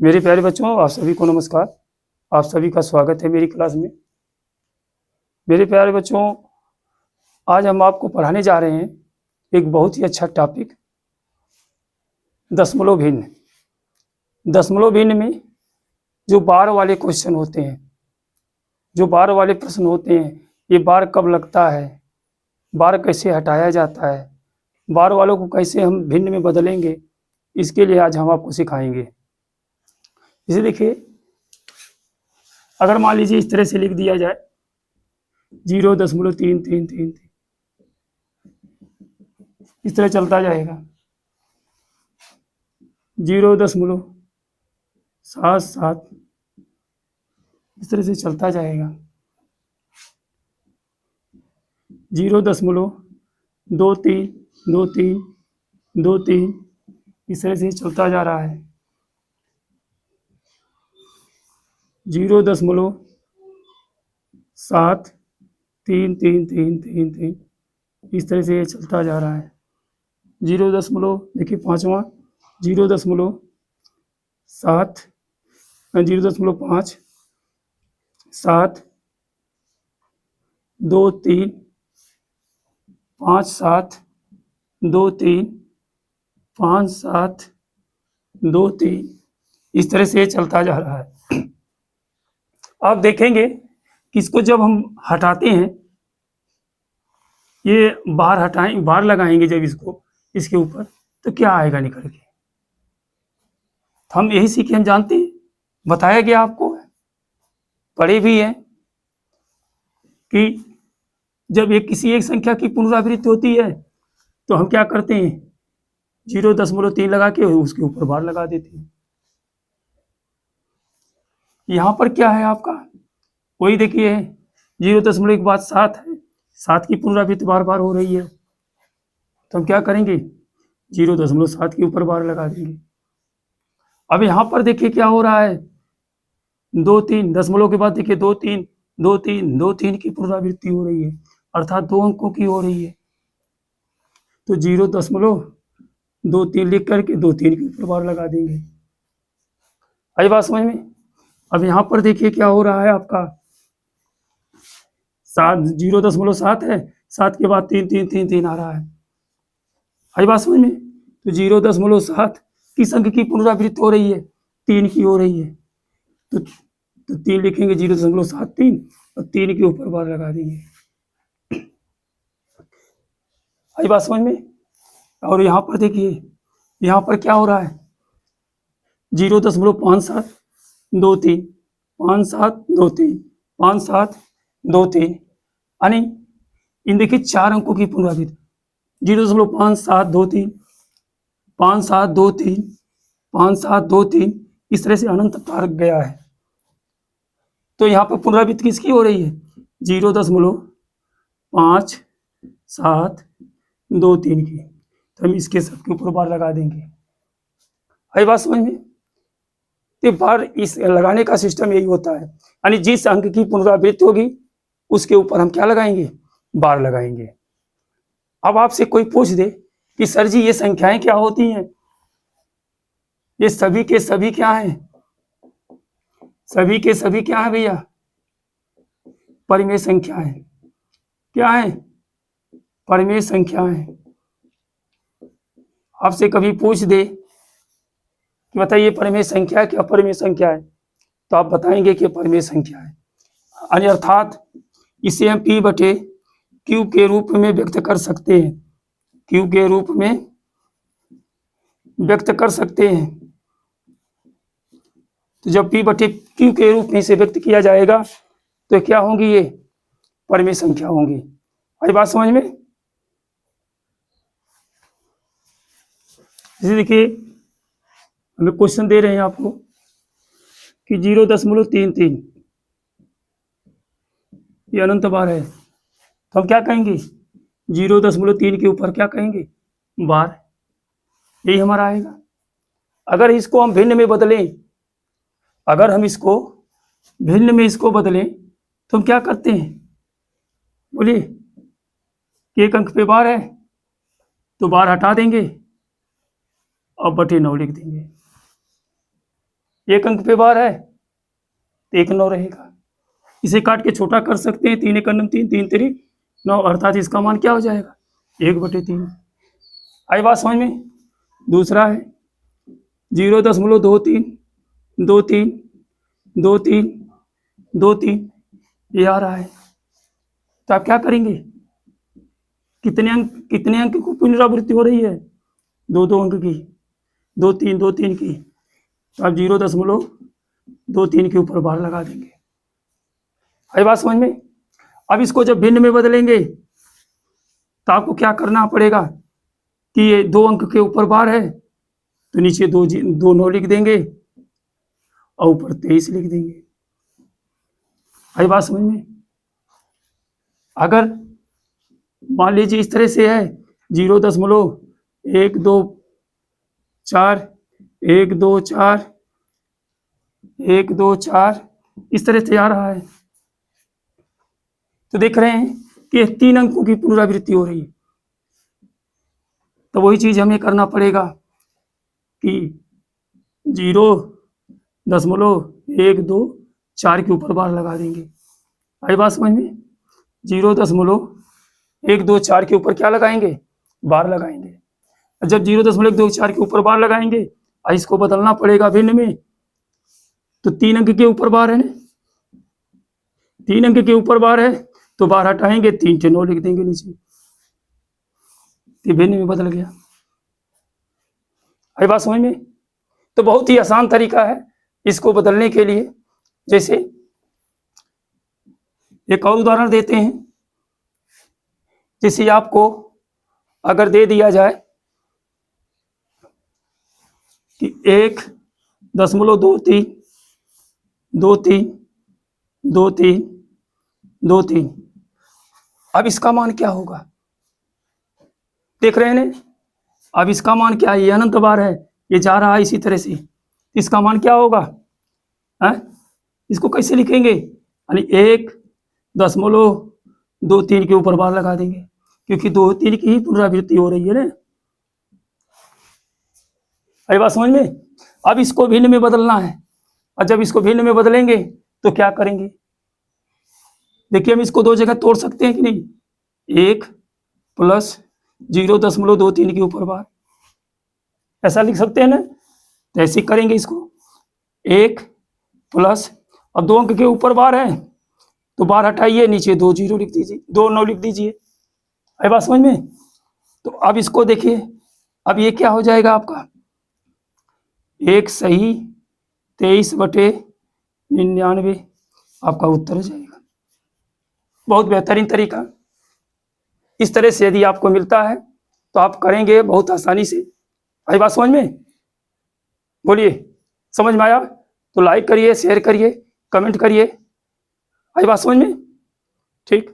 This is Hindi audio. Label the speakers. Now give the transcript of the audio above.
Speaker 1: मेरे प्यारे बच्चों, आप सभी को नमस्कार। आप सभी का स्वागत है मेरी क्लास में। मेरे प्यारे बच्चों, आज हम आपको पढ़ाने जा रहे हैं एक बहुत ही अच्छा टॉपिक, दशमलव भिन्न। दशमलव भिन्न में जो बार वाले क्वेश्चन होते हैं, जो बार वाले प्रश्न होते हैं, ये बार कब लगता है, बार कैसे हटाया जाता है, बार वालों को कैसे हम भिन्न में बदलेंगे, इसके लिए आज हम आपको सिखाएंगे। इसे देखिए, अगर मान लीजिए इस तरह से लिख दिया जाए 0.333, इस तरह चलता जाएगा। 0.77, इस तरह से चलता जाएगा। 0.232323, इस तरह से चलता जा रहा है। 0.733333, इस तरह से ये चलता जा रहा है। 0. पाँचवा 0.7, 0.5, 7, 2, 3, 5, 7, 2, 3, 5, 7, 2, 3, इस तरह से ये चलता जा रहा है। आप देखेंगे कि इसको जब हम हटाते हैं, ये बाहर हटाएं, बाहर लगाएंगे जब इसको इसके ऊपर, तो क्या आएगा निकल के। हम यही सीखे, हम जानते हैं, बताया गया आपको, पढ़े भी है कि जब एक किसी एक संख्या की पुनरावृत्ति होती है तो हम क्या करते हैं, 0.3 लगा के उसके ऊपर बार लगा देते हैं। यहाँ पर क्या है आपका, वही देखिए 0.1 के बाद 7 है, 7 की पुनरावृत्ति बार बार हो रही है, तो हम क्या करेंगे, 0.7 के ऊपर बार लगा देंगे। अब यहाँ पर देखिए क्या हो रहा है, 2, 3 दशमलव के बाद देखिए 2, 3, 2, 3, 2, 3 की पुनरावृत्ति हो रही है, अर्थात 2 अंकों की हो रही है। तो 0.23 लिख करके 2, 3 के ऊपर बार लगा देंगे। आई बात समझ में। अब यहाँ पर देखिए क्या हो रहा है आपका, 0.7 है, 7 के बाद 3, 3, 3, 3 आ रहा है। आई बात समझ में। तो 0.7 किस अंक की पुनरावृत्ति हो रही है, 3 की हो रही है, तो 3 लिखेंगे, 0.73 और 3 के ऊपर बार लगा देंगे। आई बात समझ में। और यहाँ पर देखिए, यहाँ पर क्या हो रहा है, 0.5723, 5723, 5723, यानी इन देखिए 4 अंकों की पुनरावृत्ति, 0.5723, 5723, 5723, इस तरह से अनंत तारक गया है। तो यहाँ पर पुनरावृत्ति किसकी हो रही है, 0.5723 की, तो हम इसके सबके ऊपर बार लगा देंगे। आई बात समझ में। तो बार इस लगाने का सिस्टम यही होता है, यानी जिस अंक की पुनरावृत्ति होगी उसके ऊपर हम क्या लगाएंगे, बार लगाएंगे। अब आपसे कोई पूछ दे कि सर जी ये संख्याएं क्या होती हैं, ये सभी के सभी क्या हैं, सभी के सभी क्या है भैया, परिमेय संख्याएं। क्या है, परिमेय संख्याएं। आपसे कभी पूछ दे कि बताइए परिमेय संख्या क्या, परिमेय संख्या है, तो आप बताएंगे कि परिमेय संख्या है, यानी अर्थात इसे हम P/Q के रूप में व्यक्त कर सकते हैं, Q के रूप में व्यक्त कर सकते हैं। तो जब P/Q के रूप में इसे व्यक्त किया जाएगा तो क्या होंगी, ये परिमेय संख्या होंगी। आई बात समझ में। जैसे देखिए, हमें क्वेश्चन दे रहे हैं आपको कि 0.33 ये अनंत बार है, तो हम क्या कहेंगे, 0.3 के ऊपर क्या कहेंगे, बार, यही हमारा आएगा। अगर इसको हम भिन्न में बदलें, अगर हम इसको भिन्न में इसको बदलें तो हम क्या करते हैं, बोलिए, एक अंक पे बार है तो बार हटा देंगे और बटे 9 लिख देंगे। एक अंक पे बार है तो 1 9 रहेगा। इसे काट के छोटा कर सकते हैं, 3 1 3, 3 3 9, अर्थात इसका मान क्या हो जाएगा 1/3। आई बात समझ में। दूसरा है 0.23 23 23 23, ये आ रहा है। तो आप क्या करेंगे, कितने अंक की पुनरावृत्ति हो रही है, 2 अंक की, 2 3 की। तो आप 0.23 के ऊपर बार लगा देंगे। आई बात समझ में। अब इसको जब भिन्न में बदलेंगे तो आपको क्या करना पड़ेगा कि ये 2 अंक के ऊपर बार है तो नीचे 2 9 लिख देंगे और ऊपर 23 लिख देंगे। आई बात समझ में। अगर मान लीजिए इस तरह से है 0.124 1 2 4 1 2 4, इस तरह से आ रहा है। तो देख रहे हैं कि 3 अंकों की पुनरावृत्ति हो रही है। तो वही चीज हमें करना पड़ेगा कि 0.124 के ऊपर बार लगा देंगे। आई बात समझ में। 0.124 के ऊपर क्या लगाएंगे, बार लगाएंगे। जब 0.124 के ऊपर बार लगाएंगे और इसको बदलना पड़ेगा भिन्न में, तो 3 अंक के ऊपर बार है ना, 3 अंक के ऊपर बार है तो बार हटाएंगे, 3 से 9 लिख देंगे नीचे, तो भिन्न में बदल गया। आई बात समझ में। तो बहुत ही आसान तरीका है इसको बदलने के लिए। जैसे एक और उदाहरण देते हैं। जैसे आपको अगर दे दिया जाए कि 1.23 23 23 23, अब इसका मान क्या होगा, देख रहे हैं ना। अब इसका मान क्या है, ये अनंत बार है, ये जा रहा है इसी तरह से, इसका मान क्या होगा है? इसको कैसे लिखेंगे, यानी 1.23 के ऊपर बार लगा देंगे, क्योंकि 2 3 की ही पुनरावृत्ति हो रही है ना। अरे बात समझ में। अब इसको भिन्न में बदलना है, और जब इसको भिन्न में बदलेंगे तो क्या करेंगे, देखिए हम इसको 2 जगह तोड़ सकते हैं कि नहीं, 1 + 0.23 के ऊपर बार, ऐसा लिख सकते हैं ना। तो ऐसे करेंगे इसको, 1 + अब 2 अंक के ऊपर बार है तो बार हटाइए, नीचे 2 0 लिख दीजिए, 2 9 लिख दीजिए। है बात समझ में। तो अब इसको देखिए, अब ये क्या हो जाएगा आपका, 1 सही 23/99 आपका उत्तर हो जाएगा। बहुत बेहतरीन तरीका। इस तरह से यदि आपको मिलता है तो आप करेंगे बहुत आसानी से। आई बात समझ में। बोलिए, समझ में आया तो लाइक करिए, शेयर करिए, कमेंट करिए। आई बात समझ में। ठीक।